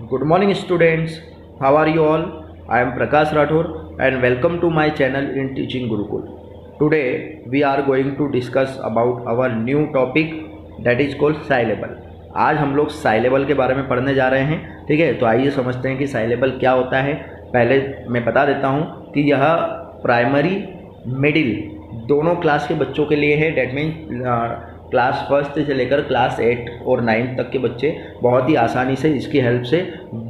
Good morning, students. How are you all? I am Prakash Rathore and welcome to my channel in Teaching Gurukul. Today we are going to discuss about our new topic that is called syllable. आज हम लोग syllable के बारे में पढ़ने जा रहे हैं, ठीक है। तो आइए समझते हैं कि syllable क्या होता है। पहले मैं बता देता हूँ कि यह प्राइमरी मिडिल दोनों क्लास के बच्चों के लिए है। डैट मीन्स क्लास फर्स्ट से लेकर क्लास 8 और 9 तक के बच्चे बहुत ही आसानी से इसकी हेल्प से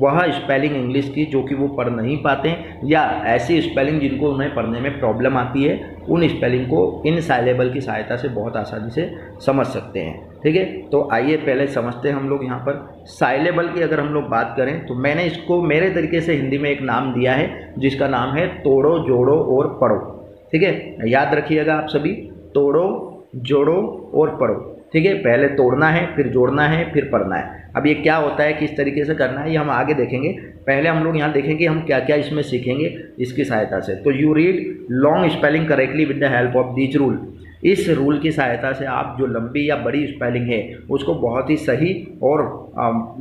वह स्पेलिंग इंग्लिश की जो कि वो पढ़ नहीं पाते हैं या ऐसी स्पेलिंग जिनको उन्हें पढ़ने में प्रॉब्लम आती है, उन स्पेलिंग को इन साइलेबल की सहायता से बहुत आसानी से समझ सकते हैं, ठीक है। तो आइए पहले समझते हैं हम लोग यहाँ पर साइलेबल की। अगर हम लोग बात करें तो मैंने इसको मेरे तरीके से हिंदी में एक नाम दिया है जिसका नाम है तोड़ो जोड़ो और पढ़ो, ठीक है। याद रखिएगा आप सभी, तोड़ो जोड़ो और पढ़ो, ठीक है। पहले तोड़ना है, फिर जोड़ना है, फिर पढ़ना है। अब ये क्या होता है, किस तरीके से करना है, ये हम आगे देखेंगे। पहले हम लोग यहाँ देखेंगे हम क्या क्या इसमें सीखेंगे इसकी सहायता से। तो you read long spelling correctly with the help of this rule. इस रूल की सहायता से आप जो लंबी या बड़ी स्पेलिंग है उसको बहुत ही सही और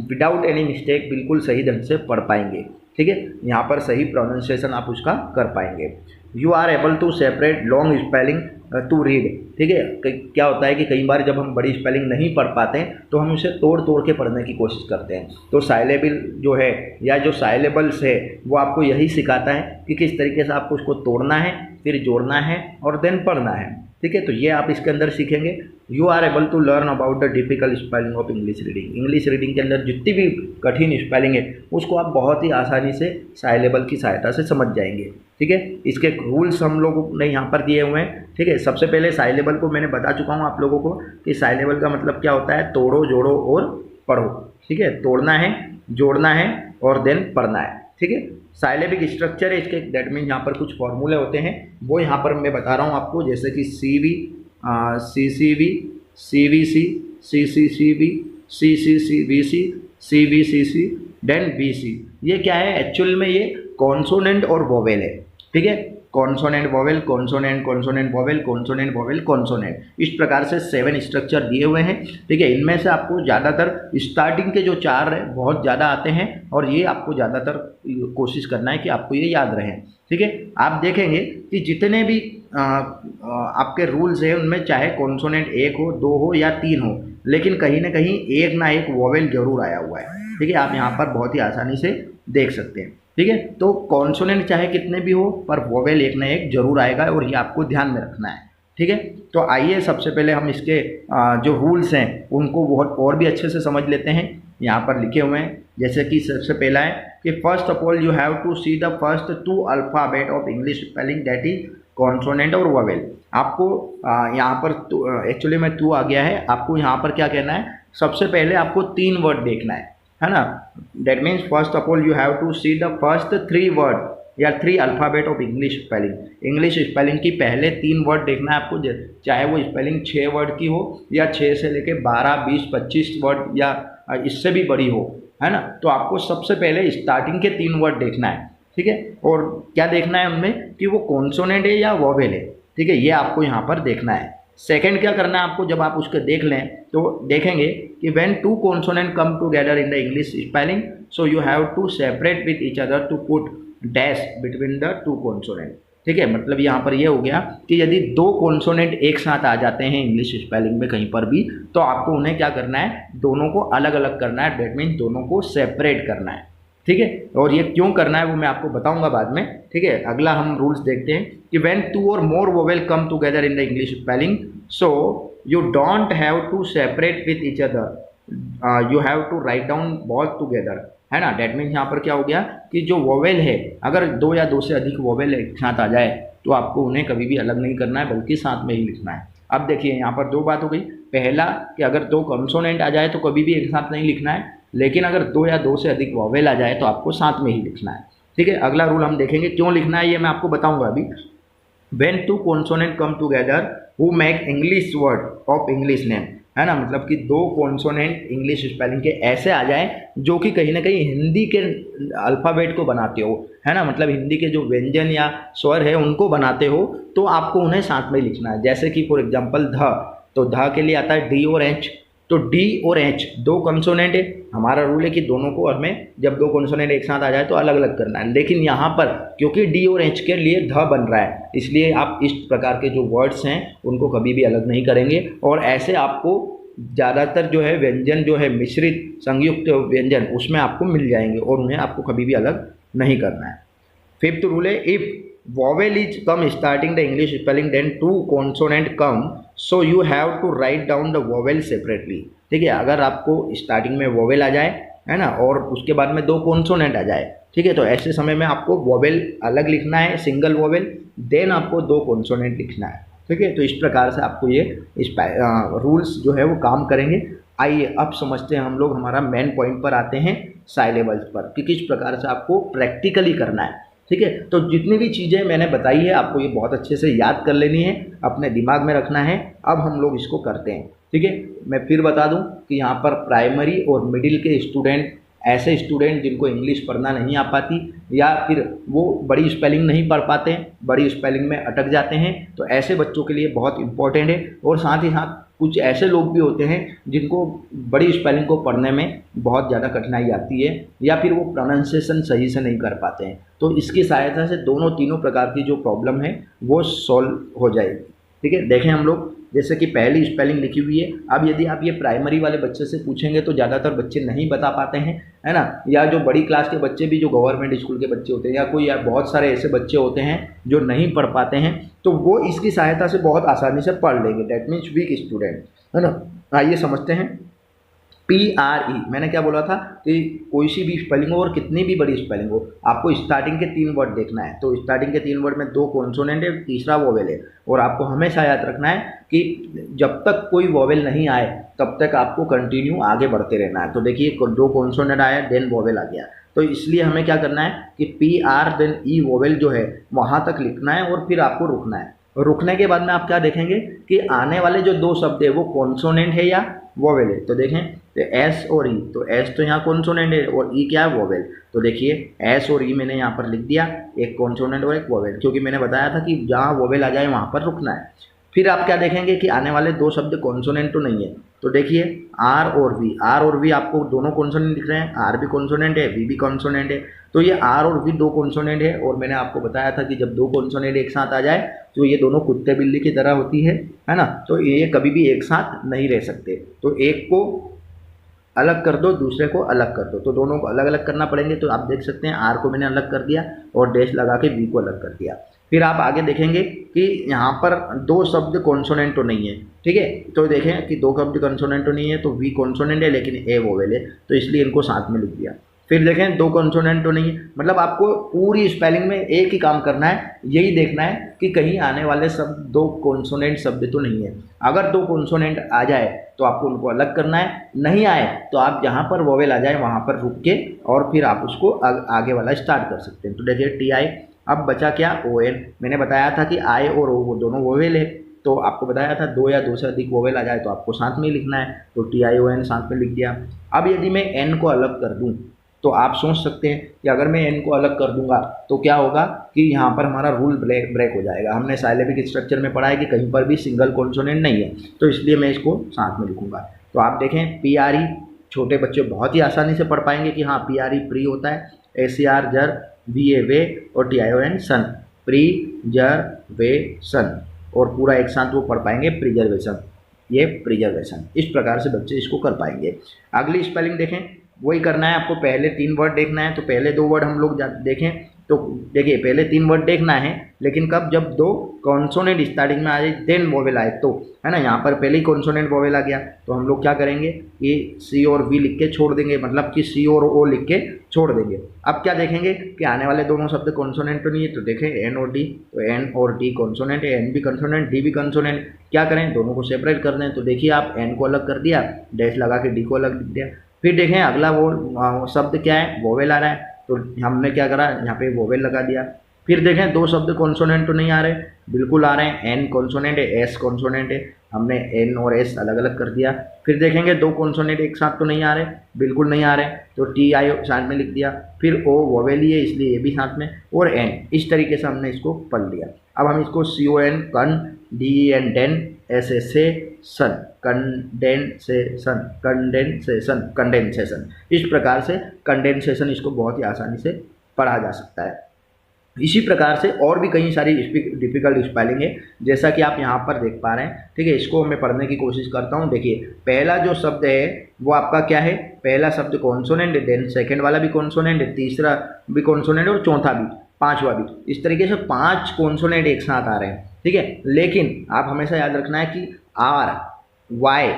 विदाउट एनी मिस्टेक बिल्कुल सही ढंग से पढ़ पाएंगे, ठीक है। यहाँ पर सही प्रोनाउंसिएशन आप उसका कर पाएंगे। You are able to separate long spelling to read, ठीक है। क्या होता है कि कई बार जब हम बड़ी स्पेलिंग नहीं पढ़ पाते हैं तो हम उसे तोड़ तोड़ के पढ़ने की कोशिश करते हैं। तो साइलेबल जो है या जो साइलेबल्स है वो आपको यही सिखाता है कि किस तरीके से आपको उसको तोड़ना है, फिर जोड़ना है और देन पढ़ना है, ठीक है। तो ये आप इसके अंदर सीखेंगे। You are able to learn about the difficult spelling of English reading. English reading के अंदर जितनी भी कठिन स्पेलिंग है उसको आप बहुत ही आसानी से साइलेबल की सहायता से समझ जाएंगे, ठीक है। इसके रूल्स हम लोगों ने यहाँ पर दिए हुए हैं, ठीक है। सबसे पहले साइलेबल को मैंने बता चुका हूँ आप लोगों को कि साइलेबल का मतलब क्या होता है, तोड़ो जोड़ो और पढ़ो, ठीक है। तोड़ना है, जोड़ना है और देन पढ़ना है, ठीक है। साइलेबिक स्ट्रक्चर है इसके, दैट मीन यहाँ पर कुछ फॉर्मूले होते हैं वो यहाँ पर मैं बता रहा हूँ आपको, जैसे कि CV, CCV, CVC, CCCV, CCCVC, CVCC, then BC। ये क्या है एक्चुअल में, ये कॉन्सोनेंट और वोवेल है, ठीक है। Consonant vowel, consonant consonant vowel, consonant vowel consonant, इस प्रकार से 7 स्ट्रक्चर दिए हुए हैं, ठीक है। इनमें से आपको ज़्यादातर स्टार्टिंग के जो 4 है बहुत ज़्यादा आते हैं और ये आपको ज़्यादातर कोशिश करना है कि आपको ये याद रहें, ठीक है। आप देखेंगे कि जितने भी आपके रूल्स हैं उनमें चाहे कॉन्सोनेंट 1 हो, 2 हो या 3 हो, लेकिन कहीं ना कहीं एक ना एक वोवेल जरूर आया हुआ है, ठीक है। आप यहाँ पर बहुत ही आसानी से देख सकते हैं, ठीक है। तो कॉन्सोनेंट चाहे कितने भी हो पर वोवेल एक ना एक जरूर आएगा और ये आपको ध्यान में रखना है, ठीक है। तो आइए सबसे पहले हम इसके जो रूल्स हैं उनको बहुत और भी अच्छे से समझ लेते हैं। यहाँ पर लिखे हुए हैं, जैसे कि सबसे पहला है कि first of all you have to see the first 2 alphabet of English spelling that is consonant और वोवेल। आपको यहाँ पर एक्चुअली में 2 आ गया है, आपको यहाँ पर क्या कहना है, सबसे पहले आपको 3 वर्ड देखना है ना। That means first of all you have to see the first 3 word या 3 alphabet of English spelling. English spelling की पहले 3 वर्ड देखना है आपको, चाहे वो स्पेलिंग 6 वर्ड की हो या 6 से लेके 12, 20, 25 वर्ड या इससे भी बड़ी हो, है ना। तो आपको सबसे पहले स्टार्टिंग के 3 वर्ड देखना है, ठीक है। और क्या देखना है उनमें कि वो कॉन्सोनेंट है या वोवेल है, ठीक है। ये आपको यहाँ पर देखना है। सेकंड क्या करना है आपको, जब आप उसको देख लें तो देखेंगे कि when 2 consonant come together in the English spelling so you have to separate with each other to put dash between the 2 consonant, ठीक है। मतलब यहाँ पर ये हो गया कि यदि 2 कॉन्सोनेंट एक साथ आ जाते हैं इंग्लिश स्पेलिंग में कहीं पर भी तो आपको उन्हें क्या करना है, दोनों को अलग अलग करना है, दैट मीन्स दोनों को सेपरेट करना है, ठीक है। और ये क्यों करना है वो मैं आपको बताऊंगा बाद में, ठीक है। अगला हम रूल्स देखते हैं कि व्हेन 2 और more vowel come together in the English spelling so you don't have to separate with each other, you have to write down both together, है ना। डेट मीन्स यहाँ पर क्या हो गया कि जो वोवेल है, अगर 2 या 2 से अधिक वोवेल एक साथ आ जाए तो आपको उन्हें कभी भी अलग नहीं करना है बल्कि साथ में ही लिखना है। अब देखिए यहाँ पर 2 बात हो गई। पहला कि अगर 2 कॉन्सोनेंट आ जाए तो कभी भी एक साथ नहीं लिखना है, लेकिन अगर 2 या 2 से अधिक वोवेल आ जाए तो आपको साथ में ही लिखना है, ठीक है। अगला रूल हम देखेंगे क्यों लिखना है ये मैं आपको बताऊंगा अभी। When 2 consonant come together who make English word of English name, है ना। मतलब कि 2 कॉन्सोनेंट इंग्लिश स्पेलिंग के ऐसे आ जाए जो कि कहीं ना कहीं हिंदी के अल्फ़ाबेट को बनाते हो, है ना। मतलब हिंदी के जो व्यंजन या स्वर है उनको बनाते हो तो आपको उन्हें साथ में लिखना है। जैसे कि फॉर एग्जांपल ध, तो ध के लिए आता है D और H, तो डी और एच दो कंसोनेंट है, हमारा रूल है कि दोनों को हमें जब दो कंसोनेंट एक साथ आ जाए तो अलग अलग करना है। लेकिन यहाँ पर क्योंकि डी और एच के लिए ध बन रहा है, इसलिए आप इस प्रकार के जो वर्ड्स हैं उनको कभी भी अलग नहीं करेंगे। और ऐसे आपको ज़्यादातर जो है व्यंजन जो है मिश्रित संयुक्त व्यंजन उसमें आपको मिल जाएंगे और उन्हें आपको कभी भी अलग नहीं करना है। फिफ्थ रूल है, if vowel is come starting the English spelling then two consonant come so you have to write down the vowel separately। ठीक है, अगर आपको स्टार्टिंग में वोवेल आ जाए है ना और उसके बाद में दो कॉन्सोनेंट आ जाए, ठीक है, तो ऐसे समय में आपको वोवेल अलग लिखना है, सिंगल वोवेल, देन आपको दो कॉन्सोनेंट लिखना है। ठीक है, तो इस प्रकार से आपको ये रूल्स जो है वो काम करेंगे। आइए अब समझते हैं हम लोग, हमारा मेन पॉइंट पर आते हैं साइलेबल्स पर कि किस प्रकार से आपको प्रैक्टिकली करना है। ठीक है, तो जितनी भी चीज़ें मैंने बताई है आपको ये बहुत अच्छे से याद कर लेनी है, अपने दिमाग में रखना है। अब हम लोग इसको करते हैं। ठीक है, मैं फिर बता दूं कि यहाँ पर प्राइमरी और मिडिल के स्टूडेंट, ऐसे स्टूडेंट जिनको इंग्लिश पढ़ना नहीं आ पाती या फिर वो बड़ी स्पेलिंग नहीं पढ़ पाते हैं, बड़ी स्पेलिंग में अटक जाते हैं, तो ऐसे बच्चों के लिए बहुत इंपॉर्टेंट है। और साथ ही साथ कुछ ऐसे लोग भी होते हैं जिनको बड़ी स्पेलिंग को पढ़ने में बहुत ज़्यादा कठिनाई आती है या फिर वो प्रोनाउंसिएशन सही से नहीं कर पाते हैं, तो इसकी सहायता से दोनों तीनों प्रकार की जो प्रॉब्लम है वो सॉल्व हो जाएगी। ठीक है, देखें हम लोग जैसे कि पहली स्पेलिंग लिखी हुई है। अब यदि आप ये प्राइमरी वाले बच्चे से पूछेंगे तो ज़्यादातर बच्चे नहीं बता पाते हैं, है ना, या जो बड़ी क्लास के बच्चे भी जो गवर्नमेंट स्कूल के बच्चे होते हैं या कोई या बहुत सारे ऐसे बच्चे होते हैं जो नहीं पढ़ पाते हैं, तो वो इसकी सहायता से बहुत आसानी से पढ़ लेंगे। डैट मीन्स वीक स्टूडेंट, है ना। आइए समझते हैं। PRE मैंने क्या बोला था कि कोई सी भी स्पेलिंग हो और कितनी भी बड़ी स्पेलिंग हो, आपको स्टार्टिंग के 3 वर्ड देखना है। तो स्टार्टिंग के 3 वर्ड में 2 कॉन्सोनेंट है, तीसरा वोवेल है। और आपको हमेशा याद रखना है कि जब तक कोई वोवेल नहीं आए तब तक आपको कंटिन्यू आगे बढ़ते रहना है। तो देखिए 2 कॉन्सोनेंट आया देन वोवेल आ गया, तो इसलिए हमें क्या करना है कि PR देन E वोवेल जो है वहाँ तक लिखना है और फिर आपको रुकना है। रुकने के बाद में आप क्या देखेंगे कि आने वाले जो 2 शब्द है वो कॉन्सोनेंट है या वोवेल है। तो देखें तो S और E, तो S तो यहाँ कॉन्सोनेंट है और E क्या है, वोवेल। तो देखिए S और E मैंने यहाँ पर लिख दिया, एक कॉन्सोनेंट और एक वोवेल, क्योंकि मैंने बताया था कि जहाँ वोवेल आ जाए वहाँ पर रुकना है। फिर आप क्या देखेंगे कि आने वाले 2 शब्द कॉन्सोनेंट तो नहीं है। तो देखिए R और V आपको दोनों कॉन्सोनेंट दिख रहे हैं, R भी कॉन्सोनेंट है, V भी कॉन्सोनेंट है। तो ये R और V 2 कॉन्सोनेंट है और मैंने आपको बताया था कि जब 2 कॉन्सोनेंट एक साथ आ जाए तो ये दोनों कुत्ते बिल्ली की तरह होती है ना, तो ये कभी भी एक साथ नहीं रह सकते। तो एक को अलग कर दो, दूसरे को अलग कर दो, तो दोनों को अलग अलग करना पड़ेंगे। तो आप देख सकते हैं R को मैंने अलग कर दिया और डैश लगा के V को अलग कर दिया। फिर आप आगे देखेंगे कि यहाँ पर 2 शब्द कॉन्सोनेंट तो नहीं है। ठीक है, तो देखें कि 2 शब्द कॉन्सोनेंट तो नहीं है, तो V कॉन्सोनेंट है लेकिन A वोवेल है, तो इसलिए इनको साथ में लिख दिया। फिर देखें 2 कॉन्सोनेंट तो नहीं है, मतलब आपको पूरी स्पेलिंग में एक ही काम करना है, यही देखना है कि कहीं आने वाले शब्द 2 कॉन्सोनेंट शब्द तो नहीं है। अगर 2 कॉन्सोनेंट आ जाए तो आपको उनको अलग करना है, नहीं आए तो आप जहाँ पर वोवेल आ जाए वहाँ पर रुक के और फिर आप उसको आगे वाला स्टार्ट कर सकते हैं। तो देखिए TI, अब बचा क्या, ON। मैंने बताया था कि I और O वो दोनों वोवेल है, तो आपको बताया था 2 या 2 से अधिक वोवेल आ जाए तो आपको साथ में ही लिखना है, तो TION साथ में लिख दिया। अब यदि मैं N को अलग कर दूं तो आप सोच सकते हैं कि अगर मैं N को अलग कर दूंगा तो क्या होगा कि यहाँ पर हमारा रूल ब्रेक हो जाएगा। हमने साइलेबिक स्ट्रक्चर में पढ़ा है कि कहीं पर भी सिंगल कॉन्सोनेंट नहीं है, तो इसलिए मैं इसको साथ में लिखूंगा। तो आप देखें PRE छोटे बच्चे बहुत ही आसानी से पढ़ पाएंगे कि हाँ PRE प्री होता है, SCR जर, VA वे और TION सन, प्रिजर्वेशन, और पूरा एक साथ वो पढ़ पाएंगे प्रिजर्वेशन, ये प्रिजर्वेशन। इस प्रकार से बच्चे इसको कर पाएंगे। अगली स्पेलिंग देखें, वही करना है आपको। पहले 3 वर्ड देखना है, तो पहले 2 वर्ड हम लोग देखें तो देखिए पहले 3 वर्ड देखना है, लेकिन कब, जब 2 कॉन्सोनेंट स्टार्टिंग में आ जाए देन वोवेल आए, तो है ना। यहाँ पर पहले ही कॉन्सोनेंट वोवेल आ गया तो हम लोग क्या करेंगे कि C और V लिख के छोड़ देंगे, मतलब कि C और O लिख के छोड़ देंगे। अब क्या देखेंगे कि आने वाले दोनों शब्द कॉन्सोनेंट तो नहीं है, तो देखें N और D, तो N और D कॉन्सोनेंट है, N भी कॉन्सोनेंट, D भी कॉन्सोनेंट। क्या करें, दोनों को सेपरेट कर दें। तो देखिए आप N को अलग कर दिया, डैश लगा के D को अलग लिख दिया। फिर देखें अगला वो शब्द क्या है, वोवेल आ रहा है, तो हमने क्या करा, यहाँ पे वोवेल लगा दिया। फिर देखें 2 शब्द कॉन्सोनेंट तो नहीं आ रहे, बिल्कुल आ रहे हैं। N कॉन्सोनेंट है, S कॉन्सोनेंट है, हमने N और S अलग अलग कर दिया। फिर देखेंगे 2 कॉन्सोनेंट एक साथ तो नहीं आ रहे, बिल्कुल नहीं आ रहे, तो TI साथ में लिख दिया। फिर O वोवेल ही है इसलिए ये भी साथ में, और N। इस तरीके से हमने इसको पढ़ लिया। अब हम इसको CON कन, DEN डेन, कंडेंसेशन। इस प्रकार से कंडेंसेशन इसको बहुत ही आसानी से पढ़ा जा सकता है। इसी प्रकार से और भी कई सारी डिफिकल्ट स्पेलिंग है, जैसा कि आप यहाँ पर देख पा रहे हैं। ठीक है, इसको मैं पढ़ने की कोशिश करता हूँ। देखिए, पहला जो शब्द है वो आपका क्या है, पहला शब्द कॉन्सोनेंट है, देन सेकंड वाला भी कॉन्सोनेंट है, तीसरा भी कॉन्सोनेंट है और चौथा भी, पांचवा भी। इस तरीके से 5 कॉन्सोनेंट एक साथ आ रहे हैं। ठीक है, लेकिन आप हमेशा याद रखना है कि आर, वाई,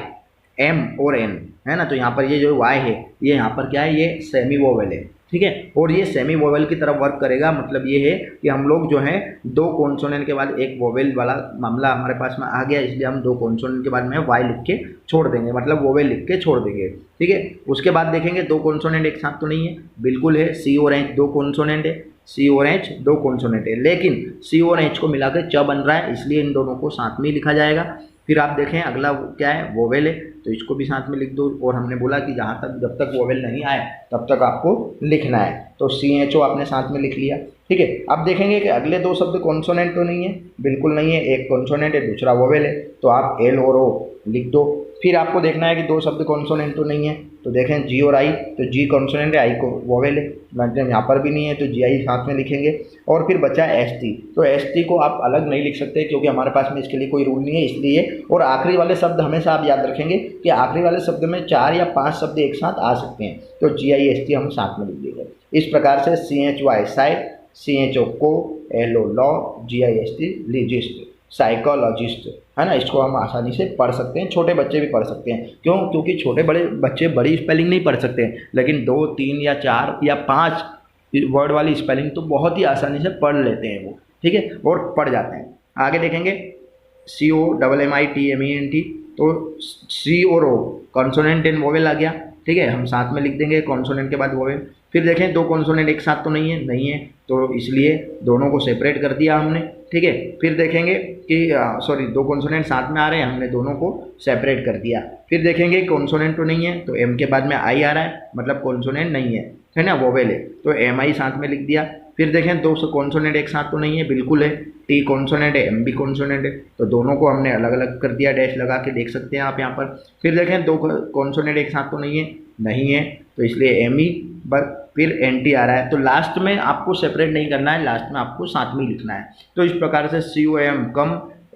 एम और एन है ना, तो यहाँ पर ये जो वाई है ये यहाँ पर क्या है, ये सेमी वोवेल है। ठीक है, और ये सेमी वोवेल की तरफ वर्क करेगा। मतलब ये है कि हम लोग जो है 2 कॉन्सोनेंट के बाद एक वोवेल वाला मामला हमारे पास में आ गया, इसलिए हम 2 कॉन्सोनेंट के बाद में वाई लिख के छोड़ देंगे, मतलब वोवेल लिख के छोड़ देंगे। ठीक है, उसके बाद देखेंगे 2 कॉन्सोनेंट एक साथ तो नहीं है, बिल्कुल है। सी और एच 2 कॉन्सोनेंट है, सी और एच 2 कॉन्सोनेंट है, लेकिन सी और एच को मिलाकर च बन रहा है, इसलिए इन दोनों को साथ में लिखा जाएगा। फिर आप देखें अगला क्या है, वोवेल है, तो इसको भी साथ में लिख दो। और हमने बोला कि जहाँ तक जब तक वोवेल नहीं आए तब तक आपको लिखना है, तो CHO आपने साथ में लिख लिया। ठीक है, अब देखेंगे कि अगले 2 शब्द कॉन्सोनेंट तो नहीं है, बिल्कुल नहीं है। एक कॉन्सोनेंट है, दूसरा वोवेल है, तो आप L और O लिख दो। फिर आपको देखना है कि 2 शब्द कॉन्सोनेंट तो नहीं है, तो देखें G और I, तो G कॉन्सोनेंट है, I को वोवेल है, मतलब यहाँ पर भी नहीं है, तो GI साथ में लिखेंगे। और फिर बचा ST, तो ST को आप अलग नहीं लिख सकते क्योंकि हमारे पास में इसके लिए कोई रूल नहीं है, इसलिए। और आखिरी वाले शब्द हमेशा आप याद रखेंगे कि आखिरी वाले शब्द में 4 या 5 शब्द एक साथ आ सकते हैं, तो GIST हम साथ में लिख देंगे। इस प्रकार से CHY साइड, CHO को, LO लॉ, GIST लिजिस्ट, साइकोलॉजिस्ट है ना, इसको हम आसानी से पढ़ सकते हैं। छोटे बच्चे भी पढ़ सकते हैं, क्यों, क्योंकि छोटे बड़े बच्चे बड़ी स्पेलिंग नहीं पढ़ सकते, लेकिन 2, 3 या 4 या 5 वर्ड वाली स्पेलिंग तो बहुत ही आसानी से पढ़ लेते हैं वो। ठीक है, और पढ़ जाते हैं। आगे देखेंगे COMMITMENT, तो C और O कॉन्सोनेंट एंड वोवेल आ गया। ठीक है, हम साथ में लिख देंगे कॉन्सोनेंट के बाद वोवेल। फिर देखें 2 कॉन्सोनेंट एक साथ तो नहीं है, नहीं है, तो इसलिए दोनों को सेपरेट कर दिया हमने। ठीक है, फिर देखेंगे कि 2 कॉन्सोनेंट साथ में आ रहे हैं, हमने दोनों को सेपरेट कर दिया। फिर देखेंगे कॉन्सोनेंट तो नहीं है, तो M के बाद में I आ रहा है, मतलब कॉन्सोनेंट नहीं है ना, वोवेल है, तो MI साथ में लिख दिया। फिर देखें 2 कॉन्सोनेंट एक साथ तो नहीं है, बिल्कुल है, T कॉन्सोनेंट है, M भी कॉन्सोनेंट है, तो दोनों को हमने अलग अलग कर दिया, डैश लगा के देख सकते हैं आप यहाँ पर। फिर देखें 2 कॉन्सोनेंट एक साथ तो नहीं है, नहीं है, तो इसलिए ME, फिर NT आ रहा है, तो लास्ट में आपको सेपरेट नहीं करना है, लास्ट में आपको साथ में ही लिखना है। तो इस प्रकार से COM कम,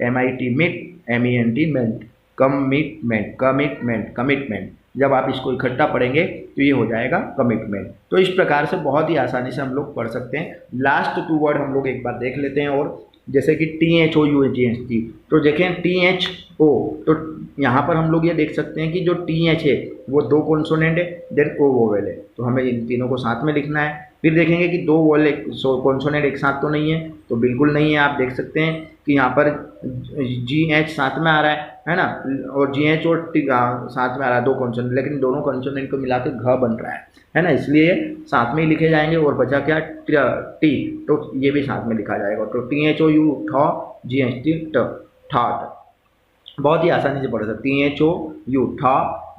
MIT मिट, MENT मेंट, कमिटमेंट, कमिटमेंट, कमिटमेंट। जब आप इसको इकट्ठा पढ़ेंगे तो ये हो जाएगा कमिटमेंट। तो इस प्रकार से बहुत ही आसानी से हम लोग पढ़ सकते हैं। लास्ट 2 वर्ड हम लोग एक बार देख लेते हैं, और जैसे कि THOUGHT, तो देखें THO, तो यहाँ पर हम लोग ये देख सकते हैं कि जो TH है वो 2 कॉन्सोनेंट है, देन O वोवेल है, तो हमें इन तीनों को साथ में लिखना है। फिर देखेंगे कि 2 वोवेल कॉन्सोनेंट एक साथ तो नहीं है, तो बिल्कुल नहीं है। आप देख सकते हैं कि यहाँ पर GH साथ में आ रहा है ना, और GH और T साथ में आ रहा है, 2 कॉन्सोनेंट, लेकिन दोनों कॉन्सोनेंट को मिलाकर घ बन रहा है ना, इसलिए साथ में ही लिखे जाएंगे। और बचा क्या, T, तो ये भी साथ में लिखा जाएगा, तो THOU ठॉ, GHT ट, थॉट। बहुत ही आसानी से पढ़ सकते हैं, THOU ठॉ,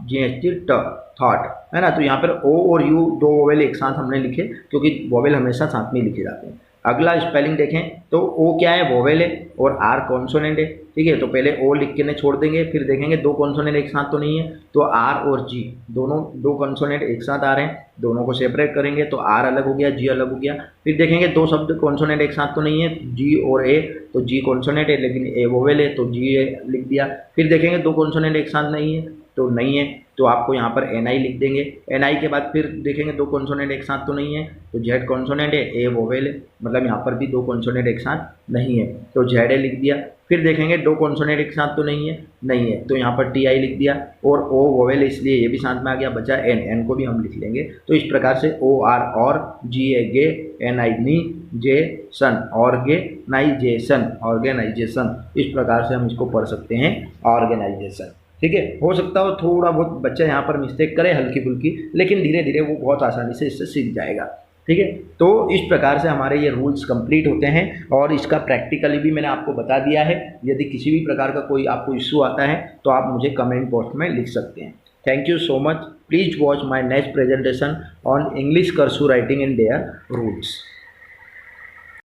GHT ट, थॉट है ना। तो यहाँ पर O और U 2 वोवेल एक साथ हमने लिखे, क्योंकि वोवेल हमेशा साथ में लिखे जाते हैं। अगला स्पेलिंग देखें तो O क्या है, वोवेल है, और R कॉन्सोनेंट है। ठीक है, तो पहले O लिख के छोड़ देंगे। फिर देखेंगे 2 कॉन्सोनेंट एक साथ तो नहीं है, तो R और G दोनों 2 कॉन्सोनेंट एक साथ आ रहे हैं, दोनों को सेपरेट करेंगे, तो R अलग हो गया, G अलग हो गया। फिर देखेंगे 2 शब्द कॉन्सोनेंट एक साथ तो नहीं है, G और A, तो G कॉन्सोनेंट है लेकिन A वोवेल है, तो G लिख दिया। फिर देखेंगे 2 कॉन्सोनेंट एक साथ नहीं है, तो नहीं है, तो आपको यहाँ पर NI लिख देंगे। NI के बाद फिर देखेंगे 2 कॉन्सोनेंट एक साथ तो नहीं है, तो Z कॉन्सोनेंट है, A वोवेल है, मतलब यहाँ पर भी 2 कॉन्सोनेंट एक साथ नहीं है, तो ZA लिख दिया। फिर देखेंगे 2 कॉन्सोनेंट एक साथ तो नहीं है, तो यहाँ पर TI लिख दिया, और O वोवेल इसलिए ये भी साथ में आ गया, बचा N को भी हम लिख लेंगे। तो इस प्रकार से OR और, GA गे, NI नी, J सन, ऑर्गेनाइजेशन, ऑर्गेनाइजेशन। इस प्रकार से हम इसको पढ़ सकते हैं, ऑर्गेनाइजेशन। ठीक है, हो सकता हो थोड़ा बहुत बच्चा यहाँ पर मिस्टेक करे हल्की फुल्की, लेकिन धीरे धीरे वो बहुत आसानी से इससे सीख जाएगा। ठीक है, तो इस प्रकार से हमारे ये रूल्स कंप्लीट होते हैं, और इसका प्रैक्टिकली भी मैंने आपको बता दिया है। यदि किसी भी प्रकार का कोई आपको इश्यू आता है तो आप मुझे कमेंट बॉक्स में लिख सकते हैं। Thank you so much. Please watch my next presentation on English cursive writing and their rules.